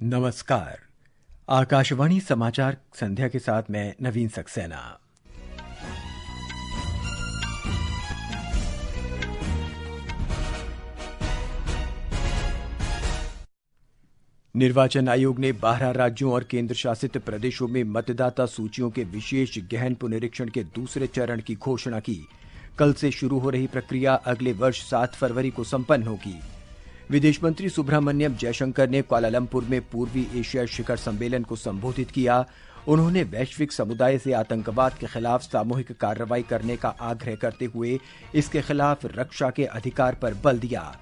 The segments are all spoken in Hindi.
नमस्कार। आकाशवाणी समाचार संध्या के साथ मैं नवीन सक्सेना। निर्वाचन आयोग ने 12 राज्यों और केंद्र शासित प्रदेशों में मतदाता सूचियों के विशेष गहन पुनरीक्षण के दूसरे चरण की घोषणा की। कल से शुरू हो रही प्रक्रिया अगले वर्ष 7 फरवरी को संपन्न होगी। विदेश मंत्री सुब्रह्मण्यम जयशंकर ने कुआलालंपुर में पूर्वी एशिया शिखर सम्मेलन को संबोधित किया। उन्होंने वैश्विक समुदाय से आतंकवाद के खिलाफ सामूहिक कार्रवाई करने का आग्रह करते हुए इसके खिलाफ रक्षा के अधिकार पर बल दिया।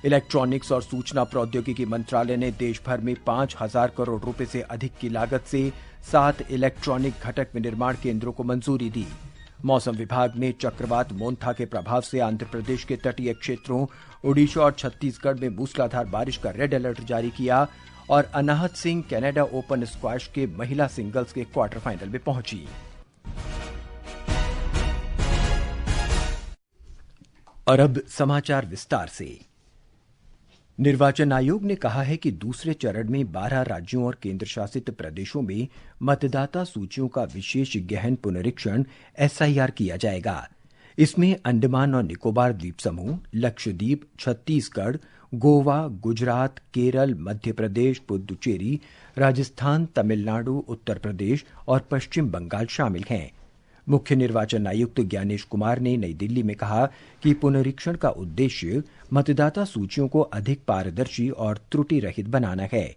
इलेक्ट्रॉनिक्स और सूचना प्रौद्योगिकी मंत्रालय ने देश भर में 5,000 करोड़ रुपए से अधिक की लागत से 7 इलेक्ट्रॉनिक घटक विनिर्माण केंद्रों को मंजूरी दी। मौसम विभाग ने चक्रवात मोन्था के प्रभाव से आंध्र प्रदेश के तटीय क्षेत्रों, ओडिशा और छत्तीसगढ़ में मूसलाधार बारिश का रेड अलर्ट जारी किया और अनाहत सिंह कनाडा ओपन स्क्वैश के महिला सिंगल्स के क्वार्टर फाइनल में पहुंची। और अब समाचार विस्तार से। निर्वाचन आयोग ने कहा है कि दूसरे चरण में 12 राज्यों और केंद्र शासित प्रदेशों में मतदाता सूचियों का विशेष गहन पुनरीक्षण एसआईआर किया जाएगा। इसमें अंडमान और निकोबार द्वीप समूह, लक्षद्वीप, छत्तीसगढ़, गोवा, गुजरात, केरल, मध्य प्रदेश, पुदुचेरी, राजस्थान, तमिलनाडु, उत्तर प्रदेश और पश्चिम बंगाल शामिल हैं। मुख्य निर्वाचन आयुक्त ज्ञानेश कुमार ने नई दिल्ली में कहा कि पुनरीक्षण का उद्देश्य मतदाता सूचियों को अधिक पारदर्शी और त्रुटि रहित बनाना है।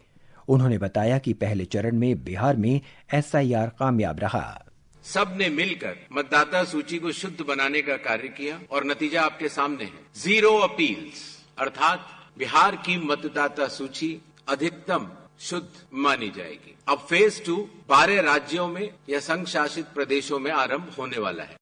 उन्होंने बताया कि पहले चरण में बिहार में एसआईआर कामयाब रहा। सबने मिलकर मतदाता सूची को शुद्ध बनाने का कार्य किया और नतीजा आपके सामने है। 0 अपील्स, अर्थात बिहार की मतदाता सूची अधिकतम शुद्ध मानी जाएगी। अब फेज 2 12 राज्यों में या संघ शासित प्रदेशों में आरंभ होने वाला है।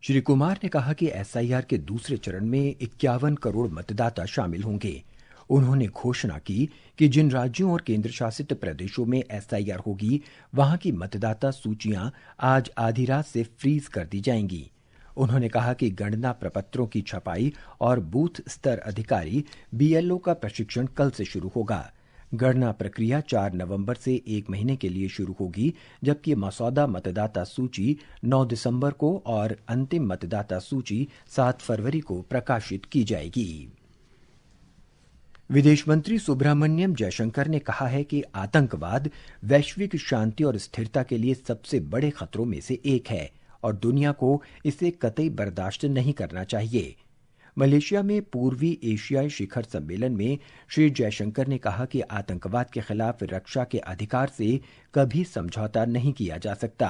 श्री कुमार ने कहा कि एसआईआर के दूसरे चरण में 51 करोड़ मतदाता शामिल होंगे। उन्होंने घोषणा की कि जिन राज्यों और केंद्र शासित प्रदेशों में एसआईआर होगी, वहां की मतदाता सूचियां आज आधी रात से फ्रीज कर दी जाएंगी। उन्होंने कहा कि गणना प्रपत्रों की छपाई और बूथ स्तर अधिकारी बीएलओ का प्रशिक्षण कल से शुरू होगा। गणना प्रक्रिया 4 नवंबर से 1 महीने के लिए शुरू होगी, जबकि मसौदा मतदाता सूची 9 दिसंबर को और अंतिम मतदाता सूची 7 फरवरी को प्रकाशित की जाएगी। विदेश मंत्री सुब्रह्मण्यम जयशंकर ने कहा है कि आतंकवाद वैश्विक शांति और स्थिरता के लिए सबसे बड़े खतरों में से एक है और दुनिया को इसे कतई बर्दाश्त नहीं करना चाहिए। मलेशिया में पूर्वी एशियाई शिखर सम्मेलन में श्री जयशंकर ने कहा कि आतंकवाद के खिलाफ रक्षा के अधिकार से कभी समझौता नहीं किया जा सकता।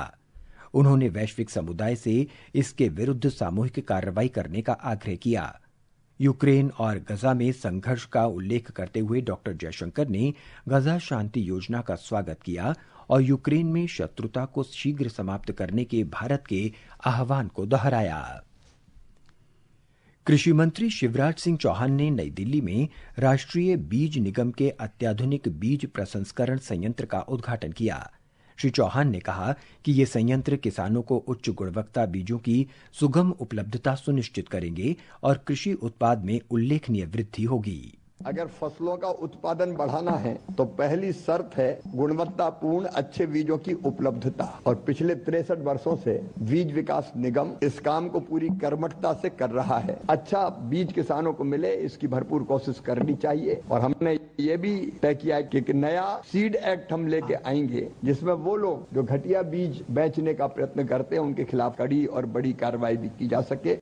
उन्होंने वैश्विक समुदाय से इसके विरुद्ध सामूहिक कार्रवाई करने का आग्रह किया। यूक्रेन और गजा में संघर्ष का उल्लेख करते हुए डॉक्टर जयशंकर ने गजा शांति योजना का स्वागत किया और यूक्रेन में शत्रुता को शीघ्र समाप्त करने के भारत के आह्वान को दोहराया। कृषि मंत्री शिवराज सिंह चौहान ने नई दिल्ली में राष्ट्रीय बीज निगम के अत्याधुनिक बीज प्रसंस्करण संयंत्र का उद्घाटन किया। श्री चौहान ने कहा कि ये संयंत्र किसानों को उच्च गुणवत्ता बीजों की सुगम उपलब्धता सुनिश्चित करेंगे और कृषि उत्पाद में उल्लेखनीय वृद्धि होगी। अगर फसलों का उत्पादन बढ़ाना है तो पहली शर्त है गुणवत्तापूर्ण अच्छे बीजों की उपलब्धता और पिछले 63 वर्षों से बीज विकास निगम इस काम को पूरी कर्मठता से कर रहा है। अच्छा बीज किसानों को मिले, इसकी भरपूर कोशिश करनी चाहिए और हमने ये भी तय किया है कि नया सीड एक्ट हम लेके आएंगे जिसमें वो लोग जो घटिया बीज बेचने का प्रयत्न करते हैं उनके खिलाफ कड़ी और बड़ी कार्रवाई भी की जा सके।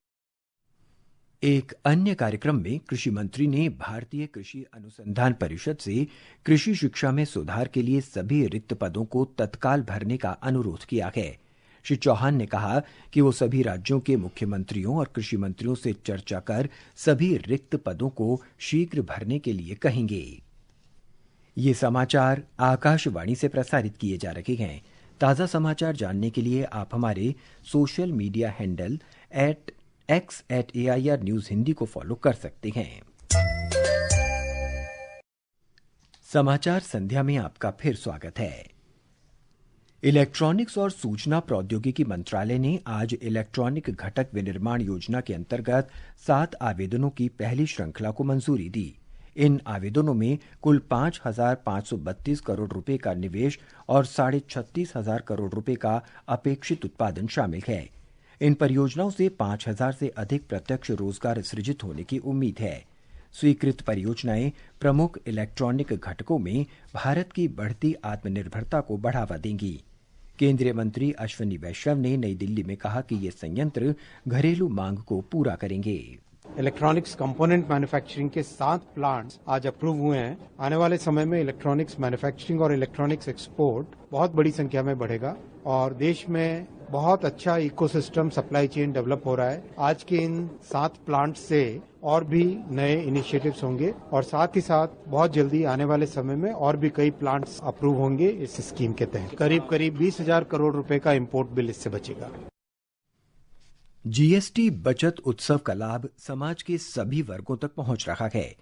एक अन्य कार्यक्रम में कृषि मंत्री ने भारतीय कृषि अनुसंधान परिषद से कृषि शिक्षा में सुधार के लिए सभी रिक्त पदों को तत्काल भरने का अनुरोध किया है। श्री चौहान ने कहा कि वो सभी राज्यों के मुख्यमंत्रियों और कृषि मंत्रियों से चर्चा कर सभी रिक्त पदों को शीघ्र भरने के लिए कहेंगे। ये समाचार आकाशवाणी से प्रसारित किए जा रहे हैं। ताज़ा समाचार जानने के लिए आप हमारे social media handle @AIR news Hindi को फॉलो कर सकते हैं। समाचार संध्या में आपका फिर स्वागत है। इलेक्ट्रॉनिक्स और सूचना प्रौद्योगिकी मंत्रालय ने आज इलेक्ट्रॉनिक घटक विनिर्माण योजना के अंतर्गत 7 आवेदनों की पहली श्रृंखला को मंजूरी दी। इन आवेदनों में कुल 5,532 करोड़ रुपए का निवेश और 36,500 करोड़ रुपए का अपेक्षित उत्पादन शामिल है। इन परियोजनाओं से 5,000 से अधिक प्रत्यक्ष रोजगार सृजित होने की उम्मीद है। स्वीकृत परियोजनाएं प्रमुख इलेक्ट्रॉनिक घटकों में भारत की बढ़ती आत्मनिर्भरता को बढ़ावा देंगी। केंद्रीय मंत्री अश्विनी वैष्णव ने नई दिल्ली में कहा कि ये संयंत्र घरेलू मांग को पूरा करेंगे। इलेक्ट्रॉनिक्स कंपोनेंट मैन्युफैक्चरिंग के 7 प्लांट्स आज अप्रूव हुए हैं। आने वाले समय में इलेक्ट्रॉनिक्स मैन्युफैक्चरिंग और इलेक्ट्रॉनिक्स एक्सपोर्ट बहुत बड़ी संख्या में बढ़ेगा और देश में बहुत अच्छा इकोसिस्टम सप्लाई चेन डेवलप हो रहा है। आज के इन 7 प्लांट से और भी नए इनिशिएटिव्स होंगे और साथ ही साथ बहुत जल्दी आने वाले समय में और भी कई प्लांट्स अप्रूव होंगे इस स्कीम के तहत। करीब 20,000 करोड़ रुपए का इंपोर्ट बिल इससे बचेगा। जीएसटी बचत उत्सव का लाभ समाज के सभी वर्गों तक पहुंच रहा है।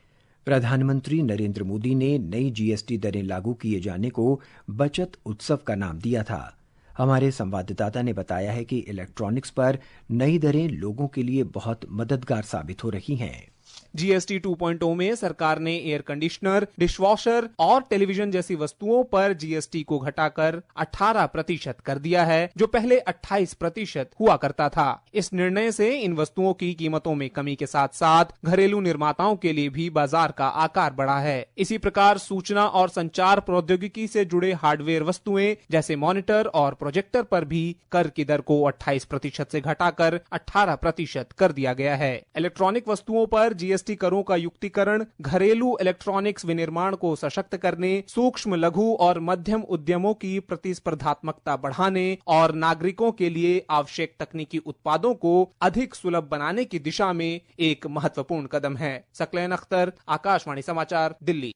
प्रधानमंत्री नरेंद्र मोदी ने नई जीएसटी दरें लागू किए जाने को बचत उत्सव का नाम दिया था। हमारे संवाददाता ने बताया है कि इलेक्ट्रॉनिक्स पर नई दरें लोगों के लिए बहुत मददगार साबित हो रही हैं। जीएसटी 2.0 में सरकार ने एयर कंडीशनर, डिशवॉशर और टेलीविजन जैसी वस्तुओं पर जीएसटी को घटाकर 18% कर दिया है, जो पहले 28% हुआ करता था। इस निर्णय से इन वस्तुओं की कीमतों में कमी के साथ साथ घरेलू निर्माताओं के लिए भी बाजार का आकार बढ़ा है। इसी प्रकार सूचना और संचार प्रौद्योगिकी से जुड़े हार्डवेयर वस्तुएं जैसे मॉनिटर और प्रोजेक्टर पर भी कर की दर को 28% से घटाकर 18% कर दिया गया है। इलेक्ट्रॉनिक वस्तुओं पर जीएसटी करों का युक्तिकरण घरेलू इलेक्ट्रॉनिक्स विनिर्माण को सशक्त करने, सूक्ष्म, लघु और मध्यम उद्यमों की प्रतिस्पर्धात्मकता बढ़ाने और नागरिकों के लिए आवश्यक तकनीकी उत्पादों को अधिक सुलभ बनाने की दिशा में एक महत्वपूर्ण कदम है। सकलैन अख्तर, आकाशवाणी समाचार, दिल्ली।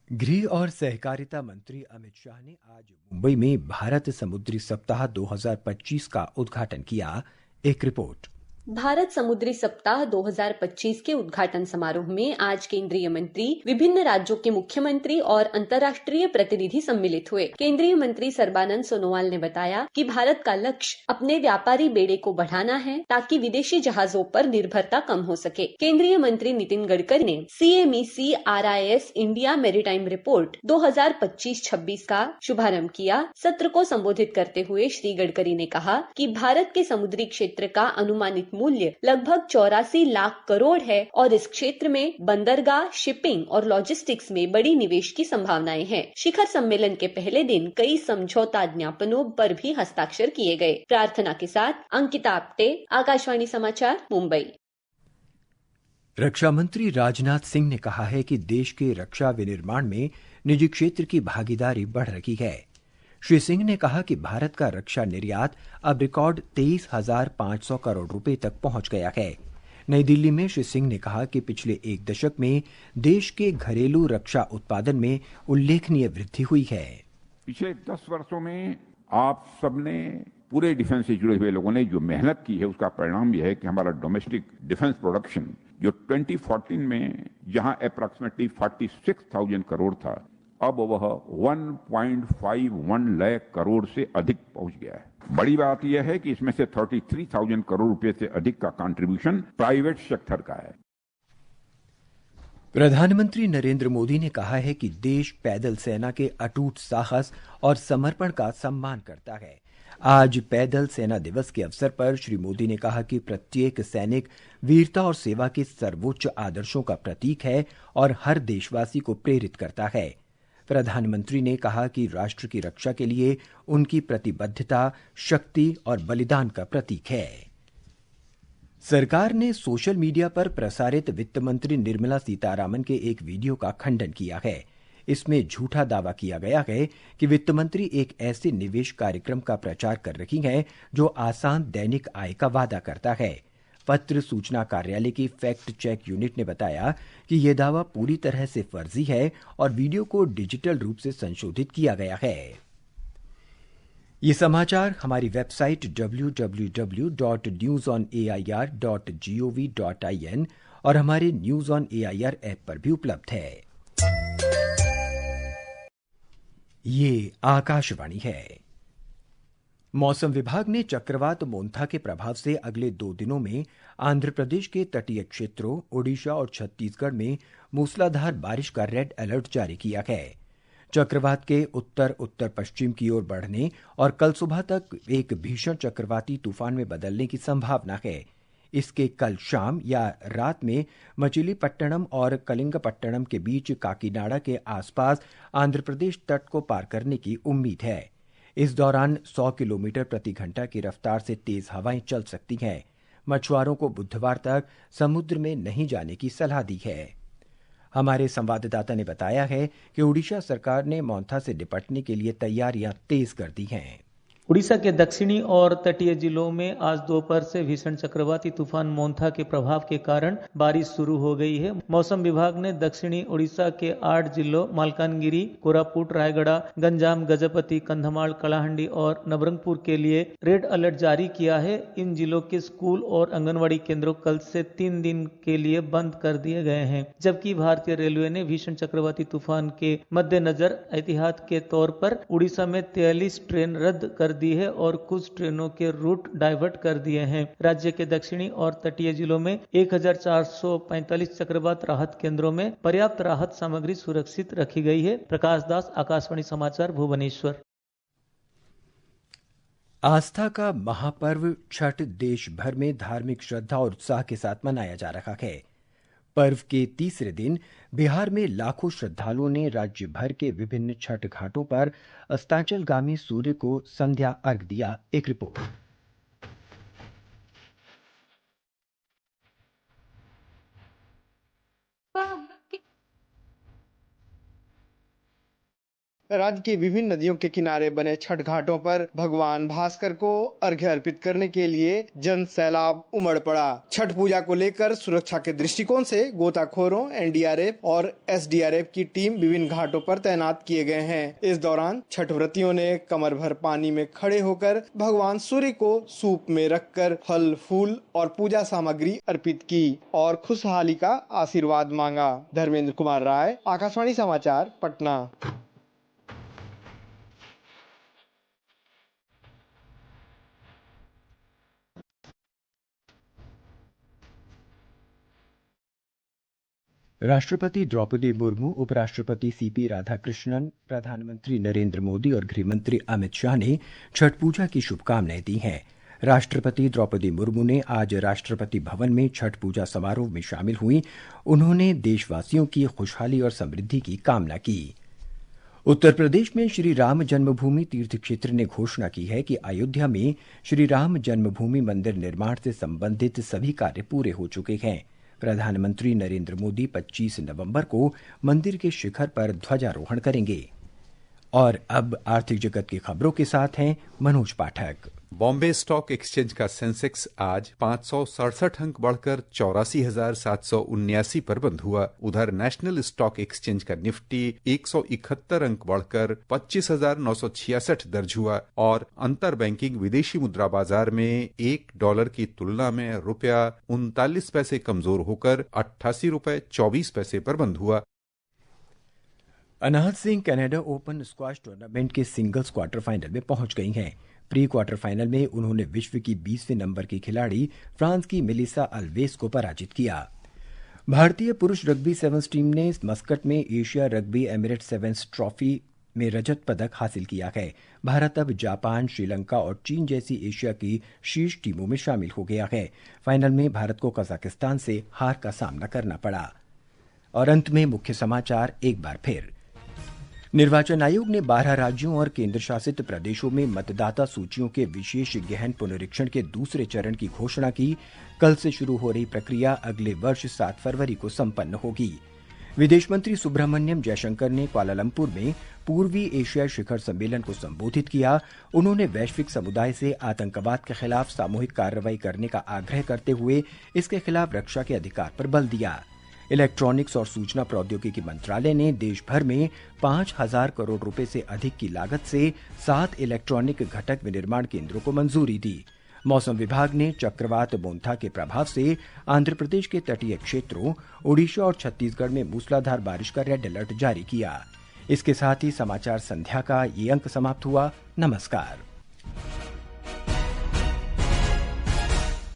गृह और सहकारिता मंत्री अमित शाह ने आज मुंबई में भारत समुद्री सप्ताह 2025 का उद्घाटन किया। एक रिपोर्ट। भारत समुद्री सप्ताह 2025 के उद्घाटन समारोह में आज केंद्रीय मंत्री, विभिन्न राज्यों के मुख्यमंत्री और अंतर्राष्ट्रीय प्रतिनिधि सम्मिलित हुए। केंद्रीय मंत्री सर्बानंद सोनोवाल ने बताया कि भारत का लक्ष्य अपने व्यापारी बेड़े को बढ़ाना है ताकि विदेशी जहाजों पर निर्भरता कम हो सके। केंद्रीय मंत्री नितिन गडकरी ने CMEC RIS India maritime report 2025-26 का शुभारंभ किया। सत्र को संबोधित करते हुए श्री गडकरी ने कहा कि भारत के समुद्री क्षेत्र का अनुमानित मूल्य लगभग 84 लाख करोड़ है और इस क्षेत्र में बंदरगाह, शिपिंग और लॉजिस्टिक्स में बड़ी निवेश की संभावनाएं हैं। शिखर सम्मेलन के पहले दिन कई समझौता ज्ञापनों पर भी हस्ताक्षर किए गए। प्रार्थना के साथ अंकिता आप्टे, आकाशवाणी समाचार, मुंबई। रक्षा मंत्री राजनाथ सिंह ने कहा है कि देश के रक्षा विनिर्माण में निजी क्षेत्र की भागीदारी बढ़ रही है। श्री सिंह ने कहा कि भारत का रक्षा निर्यात अब रिकॉर्ड 23,500 करोड़ रुपए तक पहुंच गया है। नई दिल्ली में श्री सिंह ने कहा कि पिछले एक दशक में देश के घरेलू रक्षा उत्पादन में उल्लेखनीय वृद्धि हुई है। पिछले 10 वर्षों में आप सबने, पूरे डिफेंस से जुड़े हुए लोगों ने जो मेहनत की है, उसका परिणाम यह है कि हमारा डोमेस्टिक डिफेंस प्रोडक्शन जो 2014 में जहां अप्रॉक्सीमेटली 46,000 करोड़ था, अब वह 1.51 लाख करोड़ से अधिक पहुंच गया है। बड़ी बात यह है कि इसमें से 33,000 करोड़ रुपए से अधिक का कंट्रीब्यूशन प्राइवेट सेक्टर का है। प्रधानमंत्री नरेंद्र मोदी ने कहा है कि देश पैदल सेना के अटूट साहस और समर्पण का सम्मान करता है। आज पैदल सेना दिवस के अवसर पर श्री मोदी ने कहा कि प्रत्येक सैनिक वीरता और सेवा के सर्वोच्च आदर्शों का प्रतीक है और हर देशवासी को प्रेरित करता है। प्रधानमंत्री ने कहा कि राष्ट्र की रक्षा के लिए उनकी प्रतिबद्धता, शक्ति और बलिदान का प्रतीक है। सरकार ने सोशल मीडिया पर प्रसारित वित्त मंत्री निर्मला सीतारामन के एक वीडियो का खंडन किया है। इसमें झूठा दावा किया गया है कि वित्त मंत्री एक ऐसे निवेश कार्यक्रम का प्रचार कर रही हैं जो आसान दैनिक आय का वादा करता है। पत्र सूचना कार्यालय की फैक्ट चेक यूनिट ने बताया कि यह दावा पूरी तरह से फर्जी है और वीडियो को डिजिटल रूप से संशोधित किया गया है। ये समाचार हमारी वेबसाइट www.newsonair.gov.in और हमारे न्यूज ऑन एआईआर ऐप पर भी उपलब्ध है। ये आकाशवाणी है। मौसम विभाग ने चक्रवात मोन्था के प्रभाव से अगले 2 दिनों में आंध्र प्रदेश के तटीय क्षेत्रों, ओडिशा और छत्तीसगढ़ में मूसलाधार बारिश का रेड अलर्ट जारी किया है। चक्रवात के उत्तर उत्तर पश्चिम की ओर बढ़ने और कल सुबह तक एक भीषण चक्रवाती तूफान में बदलने की संभावना है। इसके कल शाम या रात में मचिलीपट्टनम और कलिंगपट्टनम के बीच काकीनाडा के आसपास आंध्र प्रदेश तट को पार करने की उम्मीद है। इस दौरान 100 किलोमीटर प्रति घंटा की रफ्तार से तेज हवाएं चल सकती हैं। मछुआरों को बुधवार तक समुद्र में नहीं जाने की सलाह दी है। हमारे संवाददाता ने बताया है कि ओडिशा सरकार ने मोन्था से निपटने के लिए तैयारियां तेज कर दी हैं। उड़ीसा के दक्षिणी और तटीय जिलों में आज दोपहर से भीषण चक्रवाती तूफान मोन्था के प्रभाव के कारण बारिश शुरू हो गई है। मौसम विभाग ने दक्षिणी उड़ीसा के 8 जिलों मालकानगिरी, कोरापुट, रायगढ़, गंजाम, गजपति, कंधमाल, कलाहंडी और नवरंगपुर के लिए रेड अलर्ट जारी किया है। इन जिलों के स्कूल और आंगनवाड़ी केंद्रों कल से 3 दिन के लिए बंद कर दिए गए हैं, जबकि भारतीय रेलवे ने भीषण चक्रवाती तूफान के मद्देनजर एहतियात के तौर पर उड़ीसा में 43 ट्रेन रद्द कर दी है और कुछ ट्रेनों के रूट डाइवर्ट कर दिए हैं। राज्य के दक्षिणी और तटीय जिलों में 1445 चक्रवात राहत केंद्रों में पर्याप्त राहत सामग्री सुरक्षित रखी गई है। प्रकाश दास, आकाशवाणी समाचार, भुवनेश्वर। आस्था का महापर्व छठ देश भर में धार्मिक श्रद्धा और उत्साह के साथ मनाया जा रहा है। पर्व के तीसरे दिन बिहार में लाखों श्रद्धालुओं ने राज्य भर के विभिन्न छठ घाटों पर अस्ताचलगामी सूर्य को संध्या अर्घ्य दिया। एक रिपोर्ट। राज्य की विभिन्न नदियों के किनारे बने छठ घाटों पर भगवान भास्कर को अर्घ्य अर्पित करने के लिए जन सैलाब उमड़ पड़ा। छठ पूजा को लेकर सुरक्षा के दृष्टिकोण से गोताखोरों, एनडीआरएफ और एसडीआरएफ की टीम विभिन्न घाटों पर तैनात किए गए हैं। इस दौरान छठ व्रतियों ने कमर भर पानी में खड़े होकर भगवान सूर्य को सूप में रखकर फल, फूल और पूजा सामग्री अर्पित की और खुशहाली का आशीर्वाद मांगा। धर्मेंद्र कुमार राय, आकाशवाणी समाचार, पटना। राष्ट्रपति द्रौपदी मुर्मू, उपराष्ट्रपति सीपी राधाकृष्णन, प्रधानमंत्री नरेंद्र मोदी और गृहमंत्री अमित शाह ने छठ पूजा की शुभकामनाएं दी हैं। राष्ट्रपति द्रौपदी मुर्मू ने आज राष्ट्रपति भवन में छठ पूजा समारोह में शामिल हुई। उन्होंने देशवासियों की खुशहाली और समृद्धि की कामना की। उत्तर प्रदेश में श्री राम जन्मभूमि तीर्थ क्षेत्र ने घोषणा की है कि अयोध्या में श्री राम जन्मभूमि मंदिर निर्माण से संबंधित सभी कार्य पूरे हो चुके हैं। प्रधानमंत्री नरेंद्र मोदी 25 नवंबर को मंदिर के शिखर पर ध्वजारोहण करेंगे। और अब आर्थिक जगत की खबरों के साथ हैं मनोज पाठक। बॉम्बे स्टॉक एक्सचेंज का सेंसेक्स आज 567 अंक बढ़कर 84,779 पर बंद हुआ। उधर नेशनल स्टॉक एक्सचेंज का निफ्टी 171 अंक बढ़कर 25,966 दर्ज हुआ और अंतर बैंकिंग विदेशी मुद्रा बाजार में $1 की तुलना में रुपया 39 पैसे कमजोर होकर 88 रुपए 24 पैसे पर बंद हुआ। Anahat Singh Canada open squash tournament के सिंगल्स क्वार्टर फाइनल में पहुंच गई हैं। प्री क्वार्टर फाइनल में उन्होंने विश्व की 20वें नंबर की खिलाड़ी फ्रांस की मेलिसा अल्वेस को पराजित किया। भारतीय पुरुष रग्बी सेवन्स टीम ने मस्कट में Asia rugby Emirates sevens trophy में रजत पदक हासिल किया है। भारत अब जापान, श्रीलंका और चीन जैसी एशिया की शीर्ष टीमों में शामिल हो गया है। फाइनल में भारत को कजाकिस्तान से हार का सामना करना पड़ा। और अंत में मुख्य समाचार एक बार फिर। निर्वाचन आयोग ने 12 राज्यों और केंद्र शासित प्रदेशों में मतदाता सूचियों के विशेष गहन पुनरीक्षण के दूसरे चरण की घोषणा की। कल से शुरू हो रही प्रक्रिया अगले वर्ष 7 फरवरी को संपन्न होगी। विदेश मंत्री सुब्रमण्यम जयशंकर ने कुआलालंपुर में पूर्वी एशिया शिखर सम्मेलन को संबोधित किया। उन्होंने वैश्विक समुदाय से आतंकवाद के खिलाफ सामूहिक कार्रवाई करने का आग्रह करते हुए इसके खिलाफ रक्षा के अधिकार पर बल दिया। इलेक्ट्रॉनिक्स और सूचना प्रौद्योगिकी मंत्रालय ने देश भर में 5,000 करोड़ रुपए से अधिक की लागत से 7 इलेक्ट्रॉनिक घटक विनिर्माण केंद्रों को मंजूरी दी। मौसम विभाग ने चक्रवात मोन्था के प्रभाव से आंध्र प्रदेश के तटीय क्षेत्रों, ओडिशा और छत्तीसगढ़ में मूसलाधार बारिश का रेड अलर्ट जारी किया। इसके साथ ही समाचार संध्या का ये अंक समाप्त हुआ। नमस्कार।